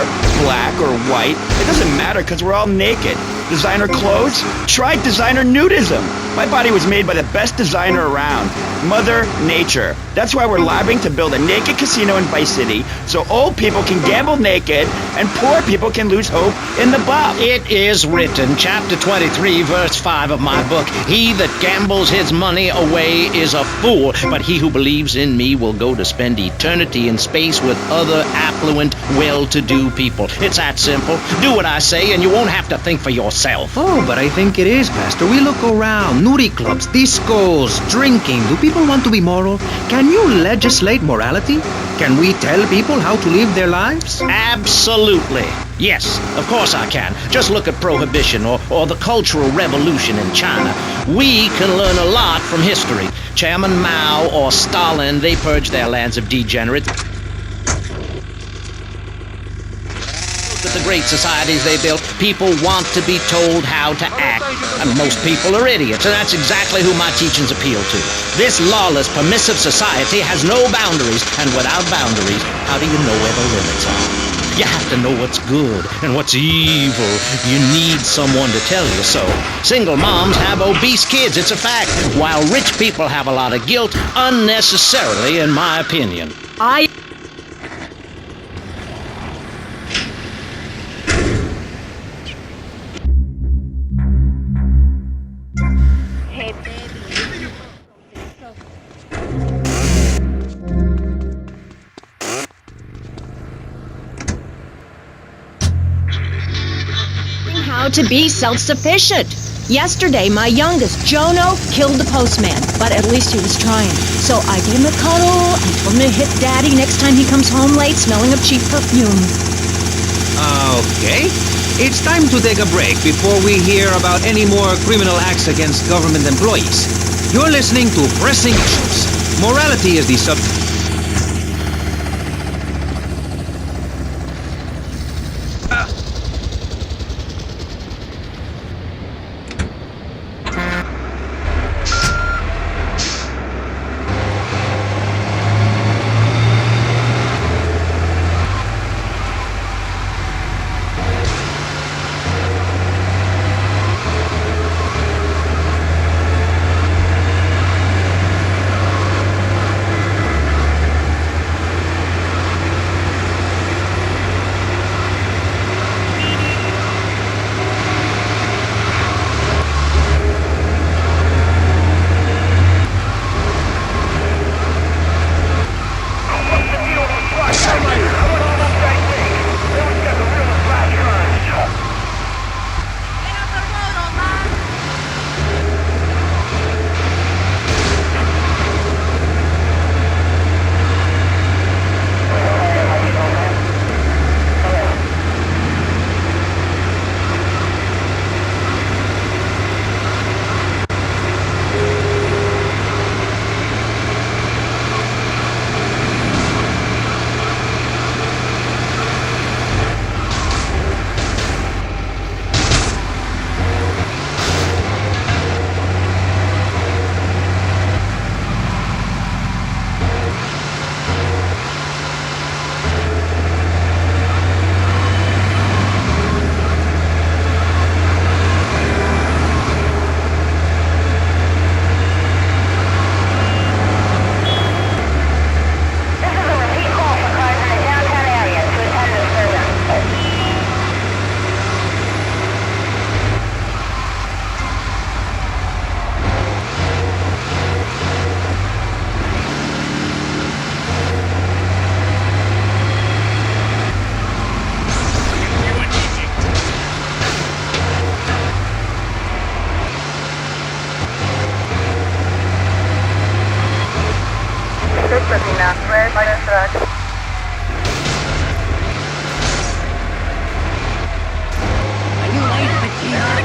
black or white. It doesn't matter because we're all naked. Designer clothes? Try designer nudism. My body was made by the best designer around, Mother Nature. That's why we're lobbying to build a naked casino in Vice City so old people can gamble naked and poor people can lose hope in the buff. It is written, chapter 23, verse 5 of my book, "He that gambles his money away is a fool, but he who believes in me will go to spend eternity in space with other affluent, well-to-do people." It's that simple. Do what I say and you won't have to think for yourself. Oh, but I think it is, Pastor. We look around. Nudie clubs, discos, drinking. Do people want to be moral? Can you legislate morality? Can we tell people how to live their lives? Absolutely. Yes, of course I can. Just look at Prohibition or the Cultural Revolution in China. We can learn a lot from history. Chairman Mao or Stalin, they purged their lands of degenerates. Look at the great societies they built. People want to be told how to act. And most people are idiots, and that's exactly who my teachings appeal to. This lawless, permissive society has no boundaries, and without boundaries, how do you know where the limits are? You have to know what's good and what's evil. You need someone to tell you so. Single moms have obese kids, it's a fact, while rich people have a lot of guilt, unnecessarily, in my opinion. To be self-sufficient. Yesterday, my youngest, Jono, killed the postman, but at least he was trying. So I gave him a cuddle and told him to hit Daddy next time he comes home late smelling of cheap perfume. Okay. It's time to take a break before we hear about any more criminal acts against government employees. You're listening to Pressing Issues. Morality is the subject. Roger. Are you late, Fatima?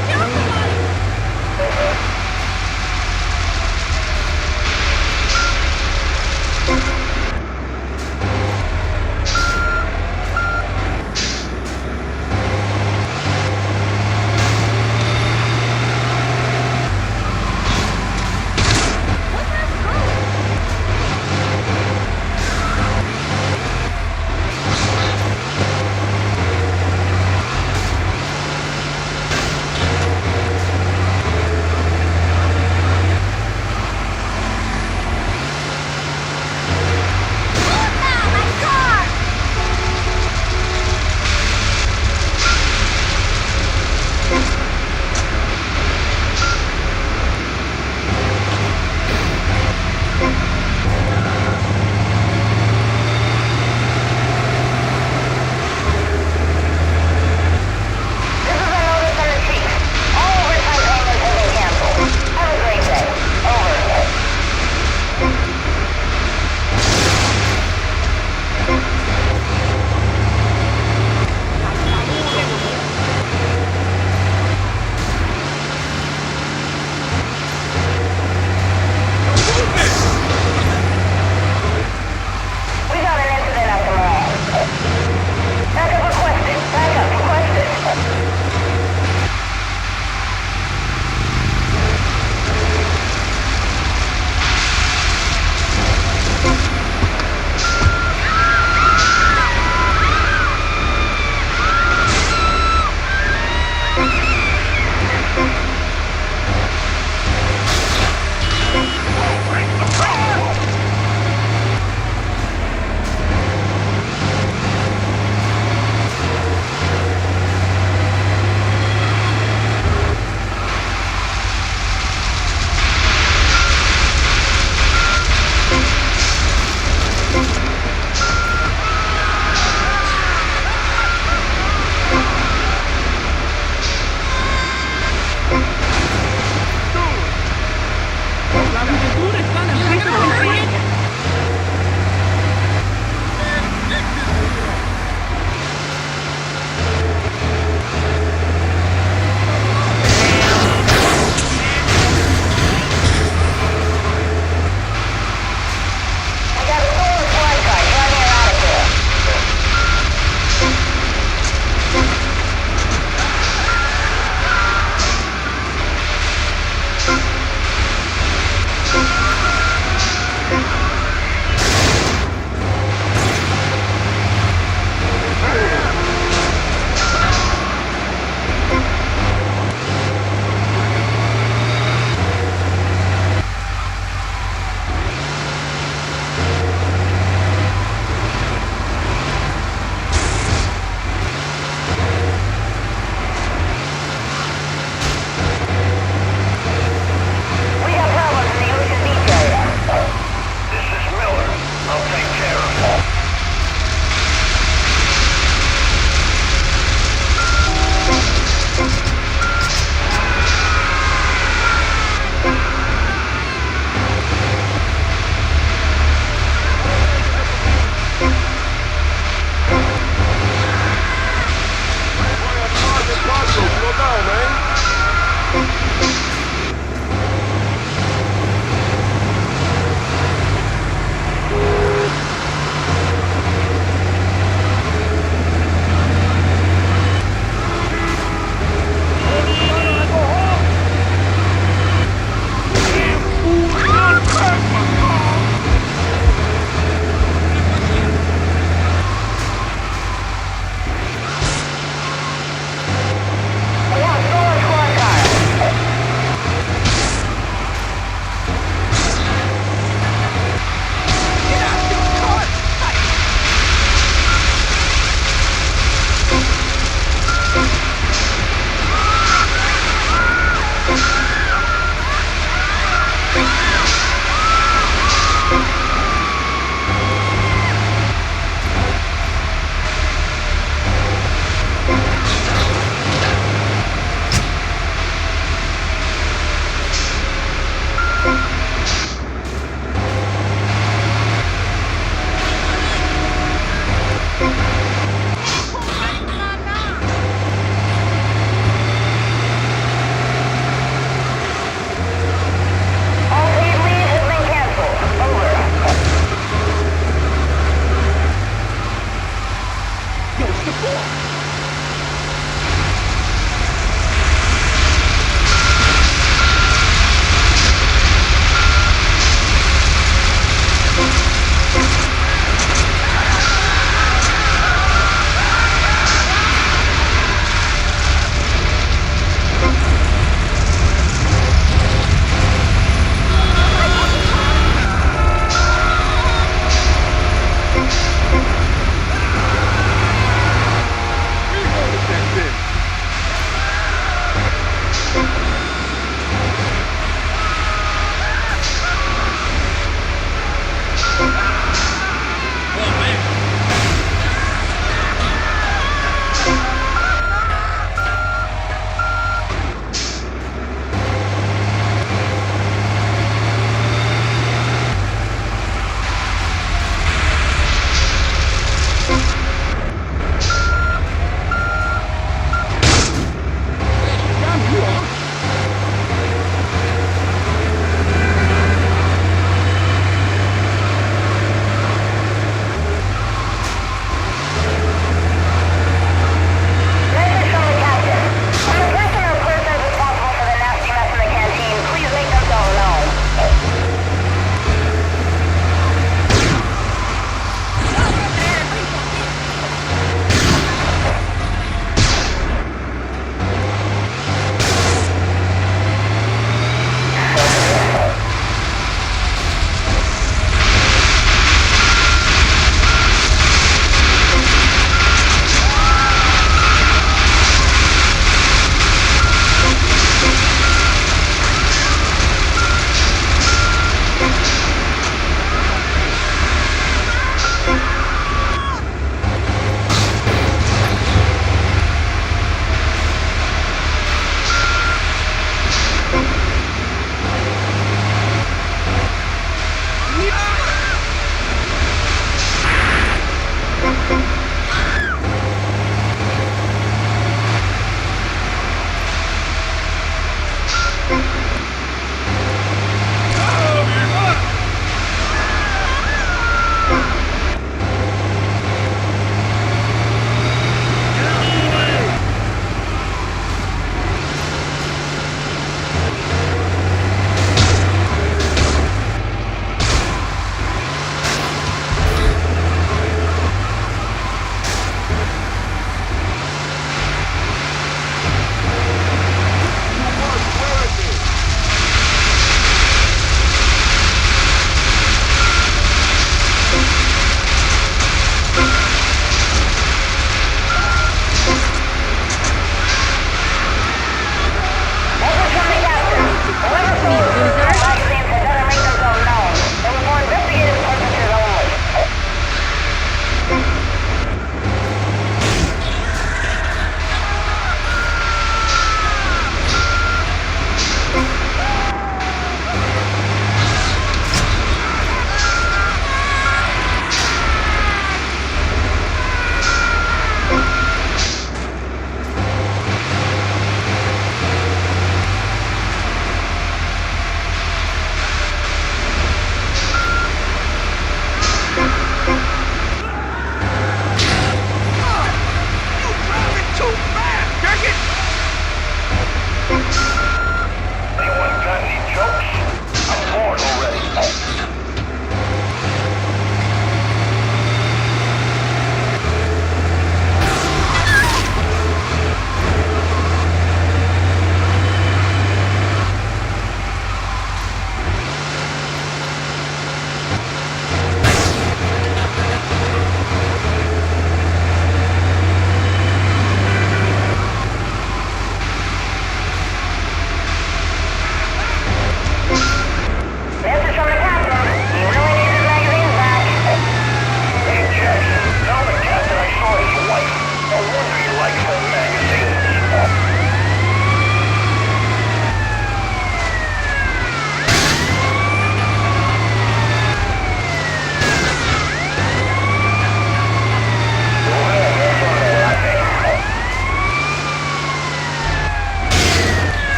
Like